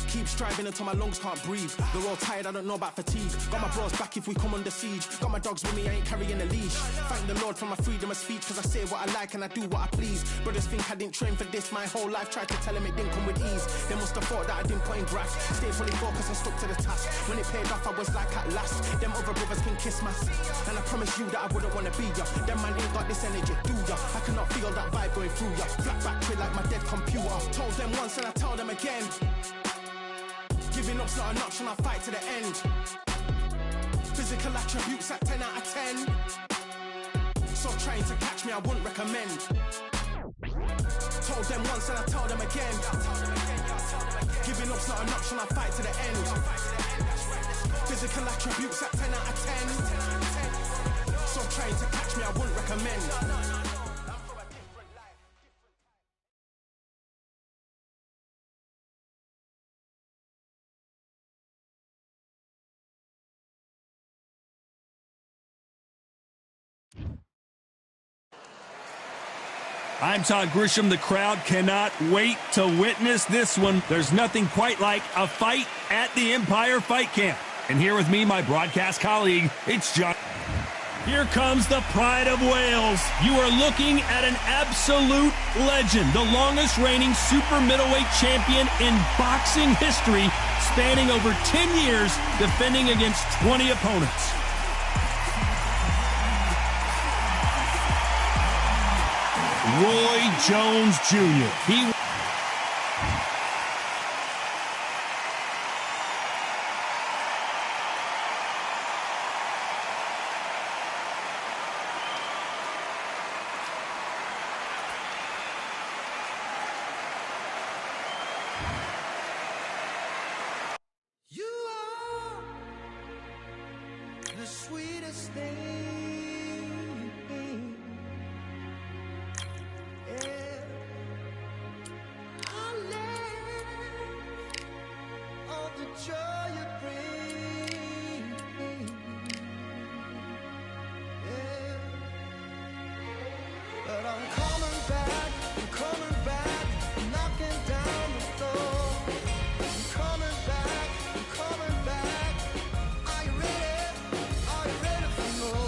Keep striving until my lungs can't breathe. They're all tired, I don't know about fatigue. Got my bros back if we come under siege. Got my dogs with me, I ain't carrying a leash. Thank the Lord for my freedom of speech, cause I say what I like and I do what I please. Brothers think I didn't train for this my whole life. Tried to tell them it didn't come with ease. They must have thought that I didn't put in graft. Stayed fully focused and stuck to the task. When it paid off, I was like at last. Them other brothers can kiss my ass. And I promise you that I wouldn't wanna be ya. Them man ain't got this energy, do ya? I cannot feel that vibe going through ya. Flat back to like my dead computer. Told them once and I tell them again. Giving up's not an option, I'll fight to the end. Physical attributes at 10 out of 10. So trying to catch me, I wouldn't recommend. Told them once and I tell them again. Giving up's not an option, I'll fight to the end. Physical attributes at 10 out of 10. So trying to catch me, I wouldn't recommend. I'm Todd Grisham. The crowd cannot wait to witness this one. There's nothing quite like a fight at the Empire Fight Camp. And here with me, my broadcast colleague, it's John. Here comes the pride of Wales. You are looking at an absolute legend, the longest reigning super middleweight champion in boxing history, spanning over 10 years, defending against 20 opponents. Roy Jones Jr. You are the sweetest thing. Joy you bring, yeah. But I'm coming back, knocking down the door. I'm coming back. Are you ready for more?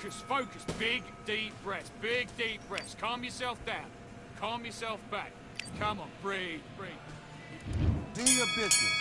Focus, focus. Big, deep breaths. Big, deep breaths. Calm yourself down. Calm yourself back. Come on, breathe, breathe. Do your business.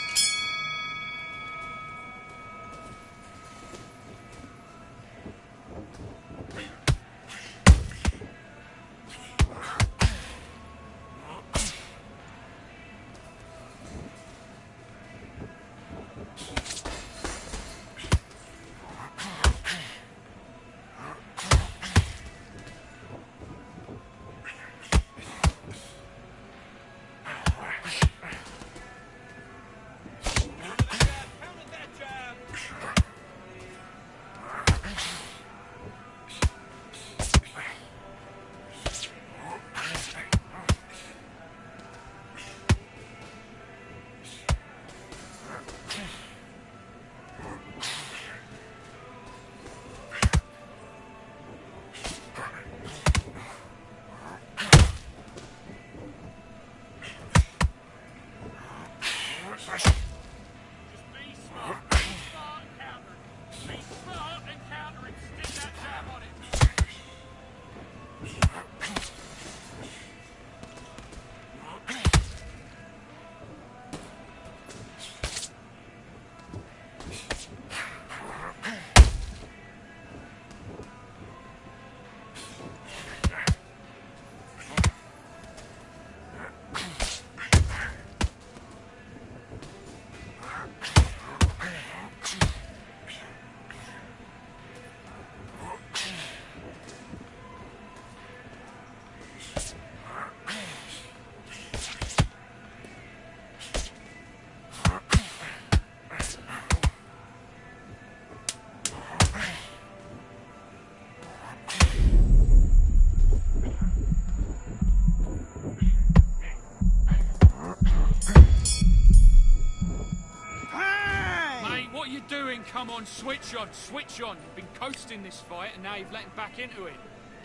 Come on, switch on, switch on. You've been coasting this fight and now you've let him back into it.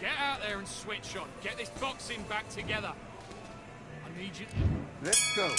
Get out there and switch on. Get this boxing back together. I need you. Let's go.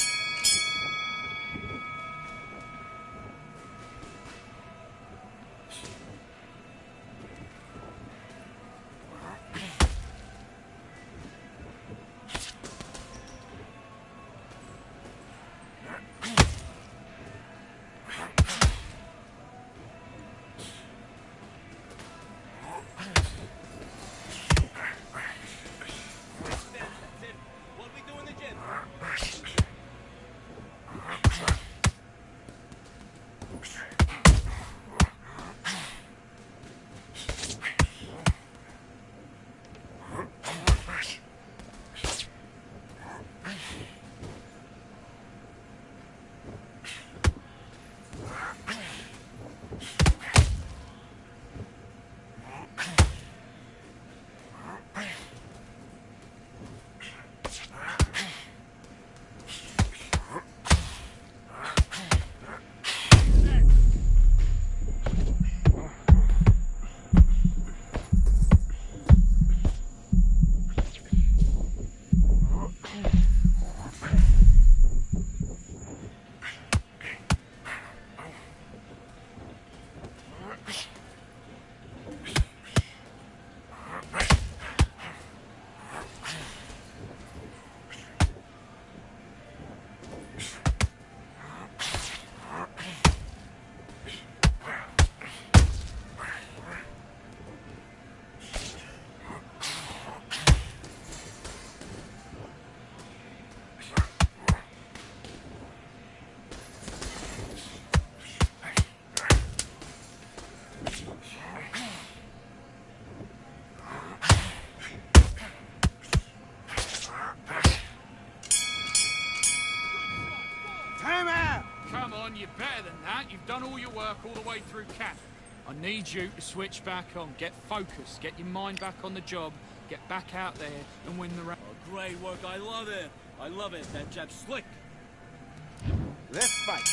You're better than that. You've done all your work all the way through camp. I need you to switch back on. Get focused. Get your mind back on the job. Get back out there and win the round. Oh, great work. I love it. I love it. That jab's slick. Let's fight.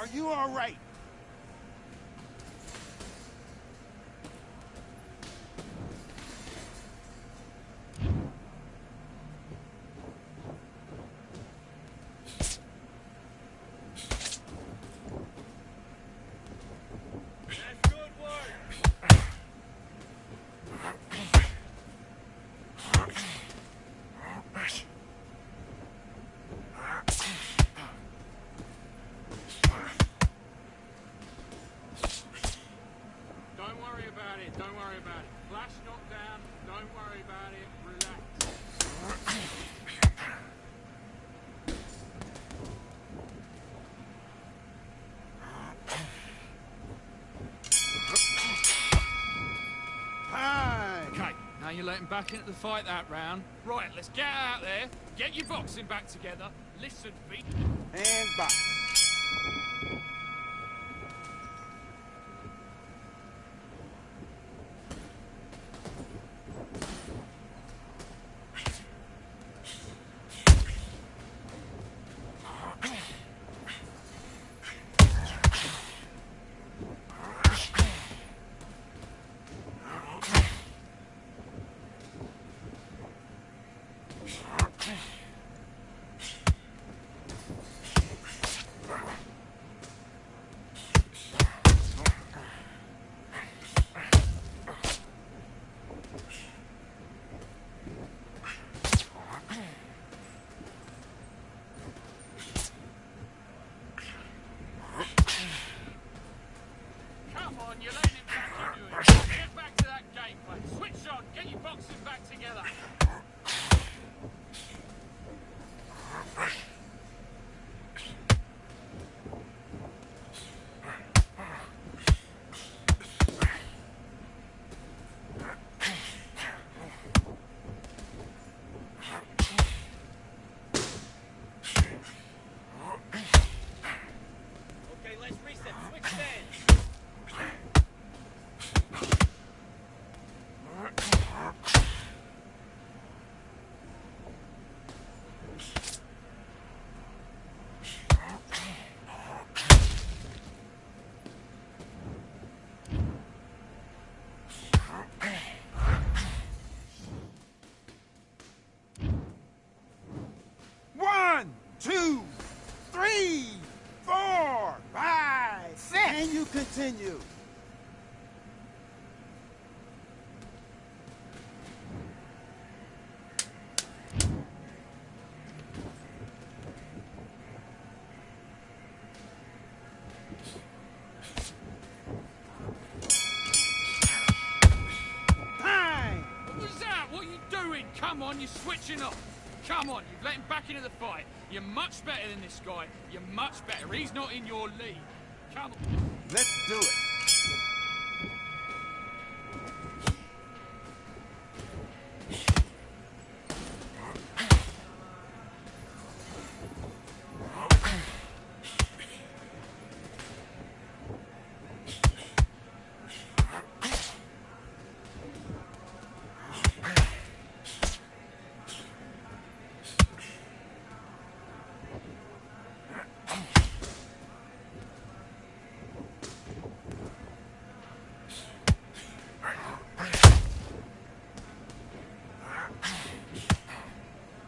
Are you all right? Don't worry about it. Flash knocked down. Don't worry about it. Relax. Fine. Okay, now you're letting back into the fight that round. Right, let's get out there. Get your boxing back together. Listen, feet. And box. Come on, you're letting him back into it. Get back to that gameplay. Switch on. Get your boxing back together. Okay, let's reset. Switch stands. One, two, three, 4, 5, 6. And you continue. Time. What was that? What are you doing? Come on, you're switching off. Come on, you've let him back into the fight. You're much better than this guy. You're much better. He's not in your league. Come on. Let's do it.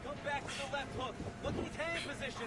Come back to the left hook. Look at his hand position.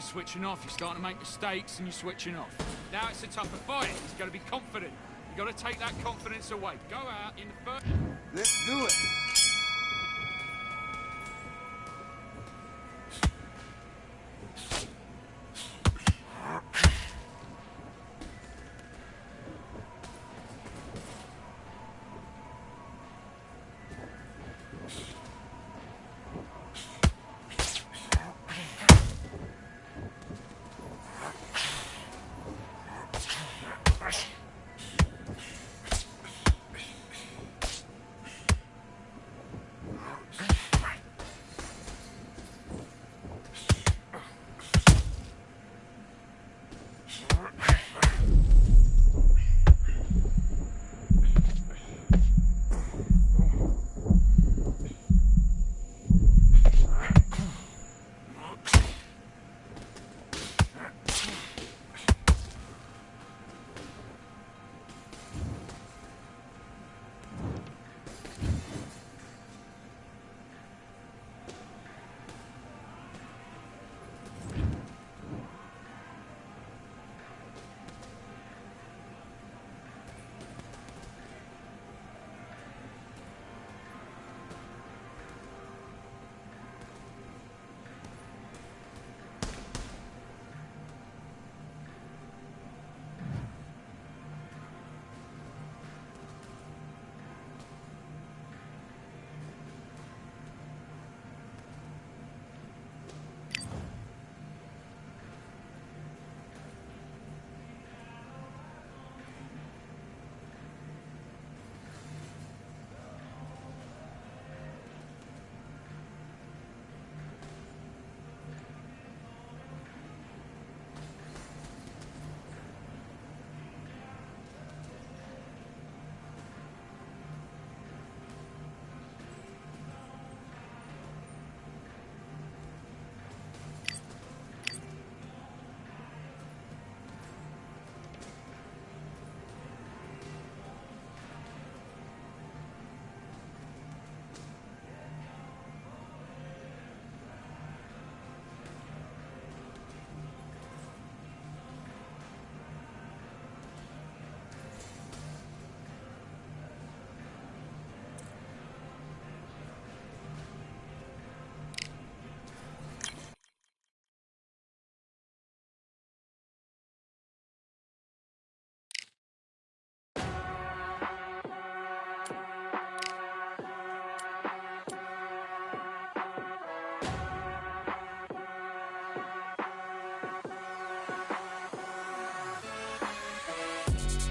switching off. You're starting to make mistakes and you're switching off. Now it's a tougher fight. He's got to be confident. You've got to take that confidence away. Go out in the first... Let's do it.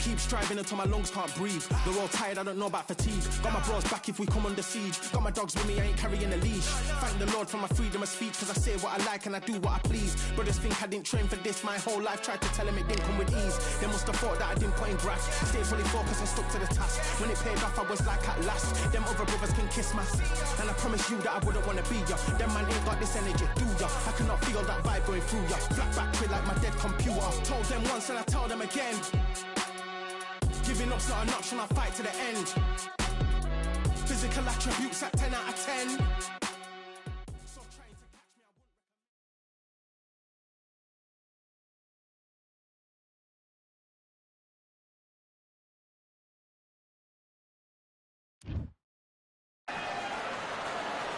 Keep striving until my lungs can't breathe. They're all tired, I don't know about fatigue. Got my bros back if we come under siege. Got my dogs with me, I ain't carrying a leash. Thank the Lord for my freedom of speech, cause I say what I like and I do what I please. Brothers think I didn't train for this my whole life. Tried to tell them it didn't come with ease. They must have thought that I didn't put in graft. Stayed fully focused and stuck to the task. When it paid off, I was like at last. Them other brothers can kiss my ass. And I promise you that I wouldn't wanna be ya. Them man ain't got this energy, do ya? I cannot feel that vibe going through ya. Flat back quick like my dead computer. Told them once and I tell them again. Giving up's not an option, I'll fight to the end. Physical attributes at 10 out of 10.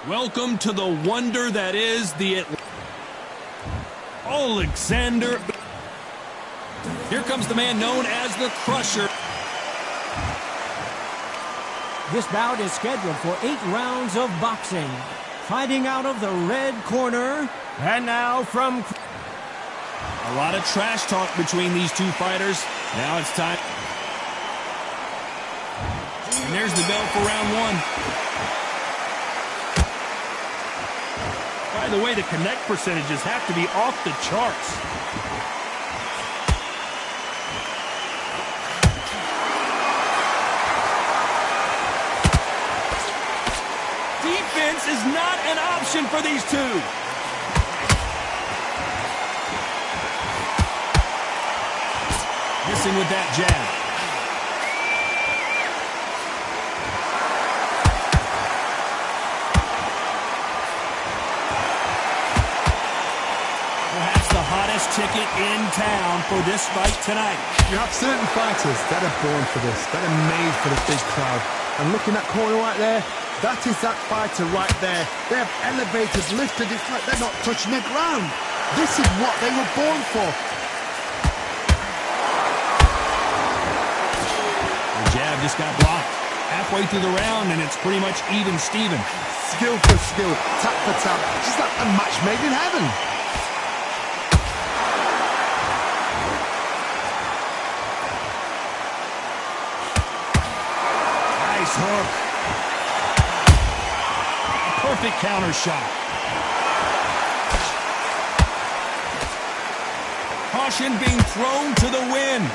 Welcome to the wonder that is the Alexander. Here comes the man known as the Crusher. This bout is scheduled for 8 rounds of boxing. Fighting out of the red corner, and now from... A lot of trash talk between these two fighters. Now it's time. And there's the bell for round 1. By the way, the connect percentages have to be off the charts. Defense is not an option for these two. Missing with that jab. Perhaps the ticket in town for this fight tonight. You have certain fighters that are born for this, that are made for the big crowd. And looking at that corner right there, that is that fighter right there. They have elevated, lifted, it's like they're not touching the ground. This is what they were born for. The jab just got blocked. Halfway through the round, and it's pretty much even Steven. Skill for skill, tap for tap, just like a match made in heaven. Nice hook. A perfect counter shot. Caution being thrown to the wind.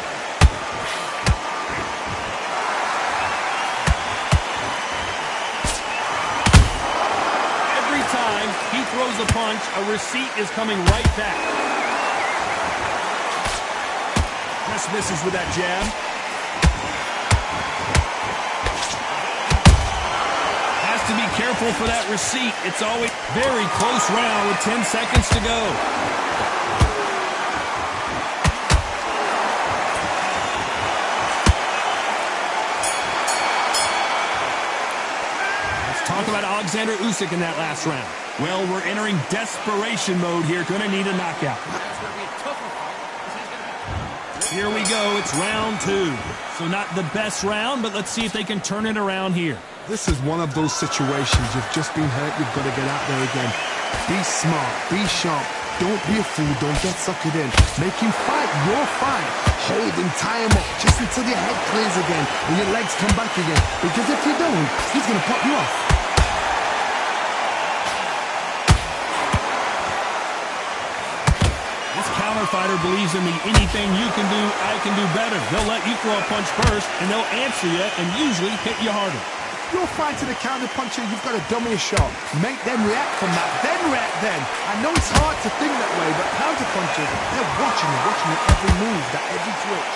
Time he throws a punch, a receipt is coming right back. Just misses with that jab. Has to be careful for that receipt. It's always very close round with 10 seconds to go. Talk about Alexander Usyk in that last round. Well, we're entering desperation mode here. Gonna need a knockout. Here we go. It's round 2. So not the best round, but let's see if they can turn it around here. This is one of those situations. You've just been hurt. You've got to get out there again. Be smart. Be sharp. Don't be a fool. Don't get suckered in. Make him fight your fight. Hold him, tie him up, just until your head clears again and your legs come back again. Because if you don't, he's going to pop you off. Fighter believes in me. Anything you can do, I can do better. They'll let you throw a punch first, and they'll answer you and usually hit you harder. If you're fighting a counter puncher, you've got to dummy a shot. Make them react from that, then react then. I know it's hard to think that way, but counter punchers, they're watching you every move, that every twitch.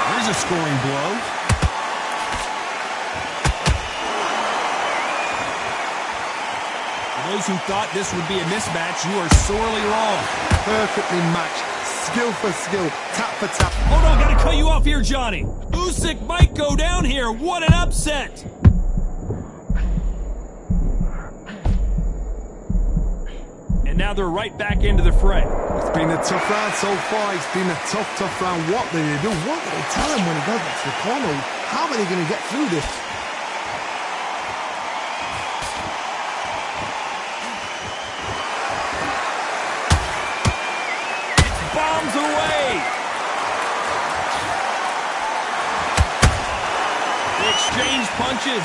There's a scoring blow. Those who thought this would be a mismatch, you are sorely wrong. Perfectly matched. Skill for skill. Tap for tap. Hold on, gotta cut you off here, Johnny. Usyk might go down here. What an upset. And now they're right back into the fray. It's been a tough round so far. It's been a tough round. What do they do? What do they tell him when he goes back to the corner? How are they going to get through this? Bombs away. They exchange punches.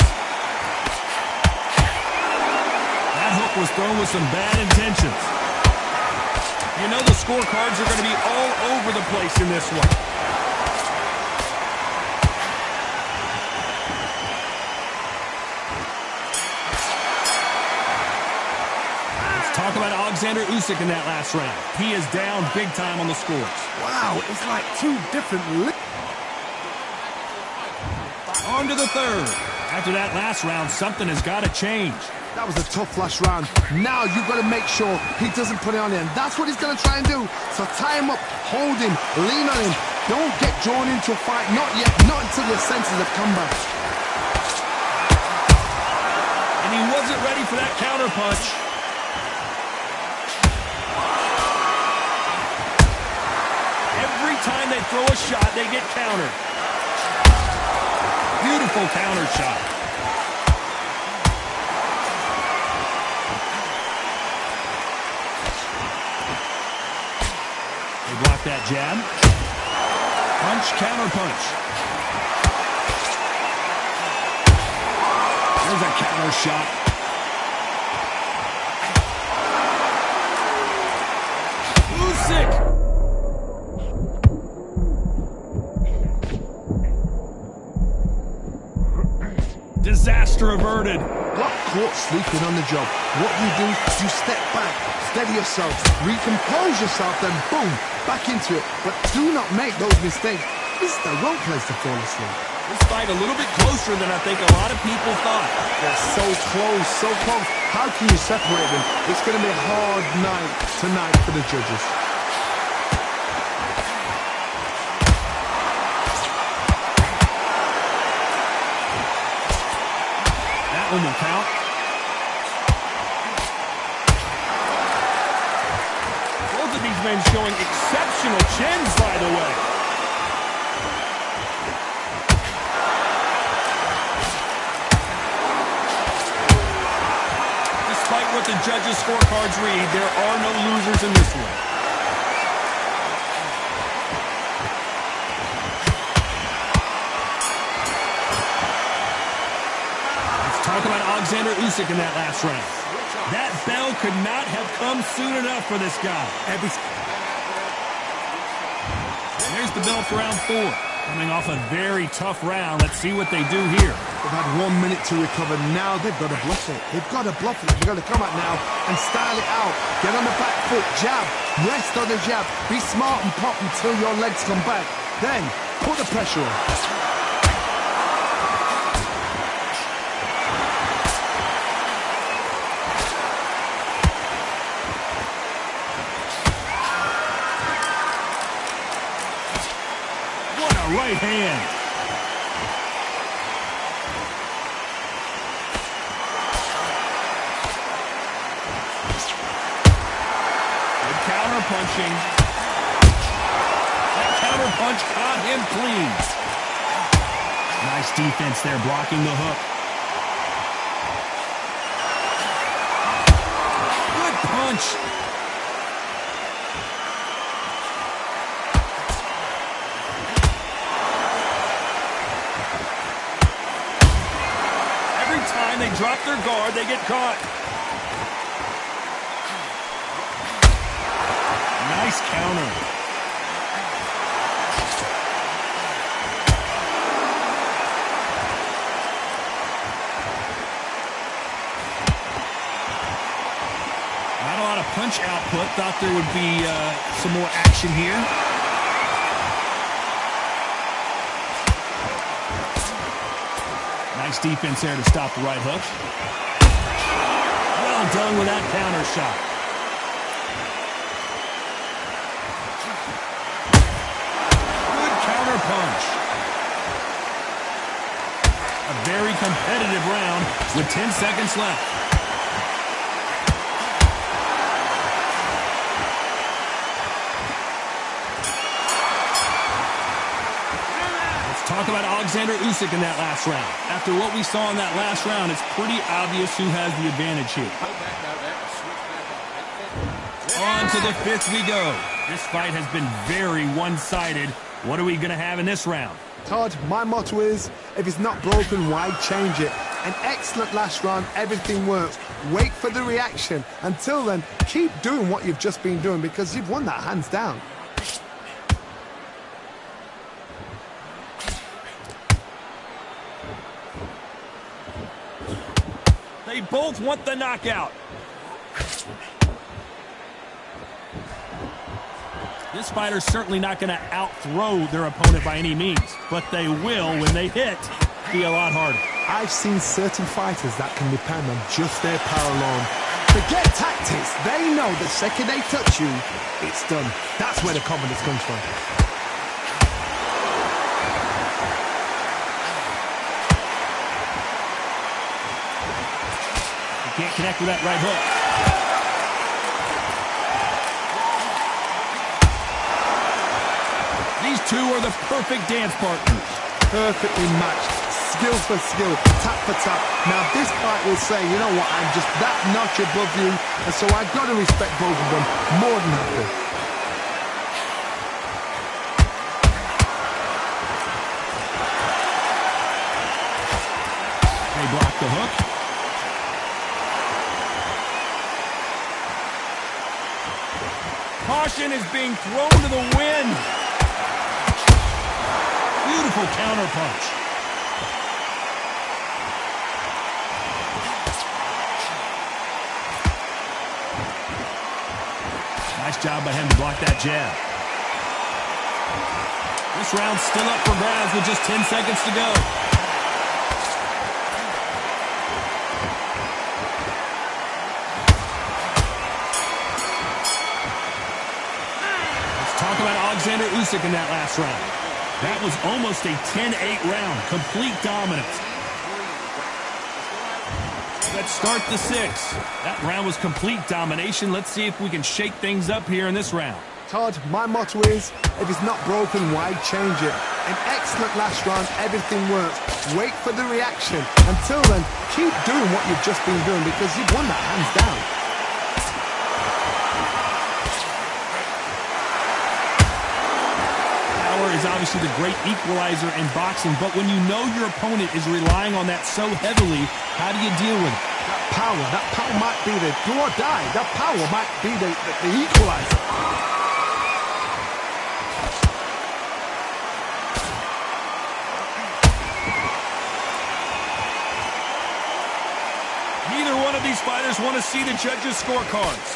That hook was thrown with some bad intentions. You know the scorecards are going to be all over the place in this one. Talk about Alexander Usyk in that last round. He is down big time on the scores. Wow, it's like two different... On to the third. After that last round, something has got to change. That was a tough last round. Now you've got to make sure he doesn't put it on him. That's what he's going to try and do. So tie him up, hold him, lean on him. Don't get drawn into a fight. Not yet. Not until your senses have come back. And he wasn't ready for that counter punch. Every time they throw a shot, they get countered. Beautiful counter shot. They block that jab. Punch, counter punch. There's a counter shot. Usyk! Disaster averted. Got caught sleeping on the job. What do? You step back, steady yourself, recompose yourself, then boom, back into it. But do not make those mistakes. This is the wrong place to fall asleep. This fight a little bit closer than I think a lot of people thought. They're so close, so close. How can you separate them? It's going to be a hard night tonight for the judges. That one will count. Both of these men showing exceptional chins, by the way. Despite what the judges' scorecards read, there are no losers in this one. Let's talk about Alexander Usyk in that last round. That bell could not have come soon enough for this guy. There's the bell for round 4. Coming off a very tough round. Let's see what they do here. They've had 1 minute to recover. Now they've got to bluff it. They've got to bluff it. They've got to come out now and style it out. Get on the back foot, jab, rest on the jab. Be smart and pop until your legs come back. Then put the pressure on. Right hand. Good counter punching. That counter punch caught him clean. Nice defense there, blocking the hook. Good punch. They drop their guard, they get caught. Nice counter. Not a lot of punch output. Thought there would be some more action here. Nice defense there to stop the right hook. Well done with that counter shot. Good counter punch. A very competitive round with 10 seconds left. Talk about Alexander Usyk in that last round. After what we saw in that last round, it's pretty obvious who has the advantage here. On to the 5th we go. This fight has been very one-sided. What are we going to have in this round? Todd, my motto is, if it's not broken, why change it? An excellent last round, everything works. Wait for the reaction. Until then, keep doing what you've just been doing because you've won that hands down. They both want the knockout. This fighter's certainly not going to out-throw their opponent by any means, but they will, when they hit, be a lot harder. I've seen certain fighters that can depend on just their power alone. Forget tactics. They know the second they touch you, it's done. That's where the confidence comes from. Can't connect with that right hook. These two are the perfect dance partners. Perfectly matched. Skill for skill. Tap for tap. Now this fight will say, you know what, I'm just that notch above you, and so I've got to respect both of them more than happy. They block the hook. Caution is being thrown to the wind. Beautiful counter punch. Nice job by him to block that jab. This round's still up for grabs with just 10 seconds to go. Let's talk about Alexander Usyk in that last round. That was almost a 10-8 round. Complete dominance. Let's start the 6th. That round was complete domination. Let's see if we can shake things up here in this round. Todd, my motto is, if it's not broken, why change it? An excellent last round, everything works. Wait for the reaction. Until then, keep doing what you've just been doing because you've won that hands down. Power is obviously the great equalizer in boxing, but when you know your opponent is relying on that so heavily, how do you deal with it? That power might be the do or die. That power might be the equalizer. Neither one of these fighters want to see the judges' scorecards.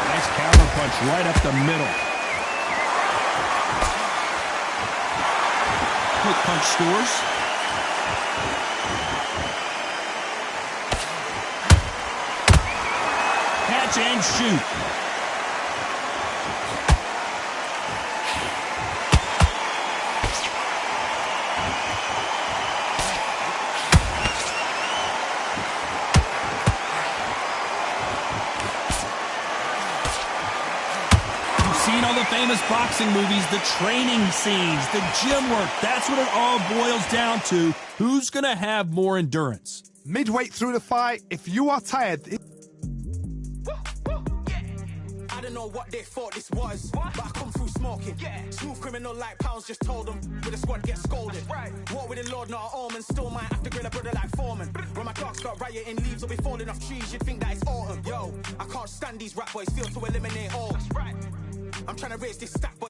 Nice counter punch right up the middle. Quick punch scores. Catch and shoot. Seen all the famous boxing movies, the training scenes, the gym work. That's what it all boils down to. Who's going to have more endurance? Midway through the fight, if you are tired... I don't know what they thought this was, but I come through smoking. Smooth criminal like Pounds just told them, with a squad get scolded. War with the Lord, not an omen, still might have to grill a brother like Foreman. When my dogs got rioting, leaves will be falling off trees, you'd think that it's autumn. Yo, I can't stand these rap boys, feel to eliminate all. I'm trying to raise this stack, but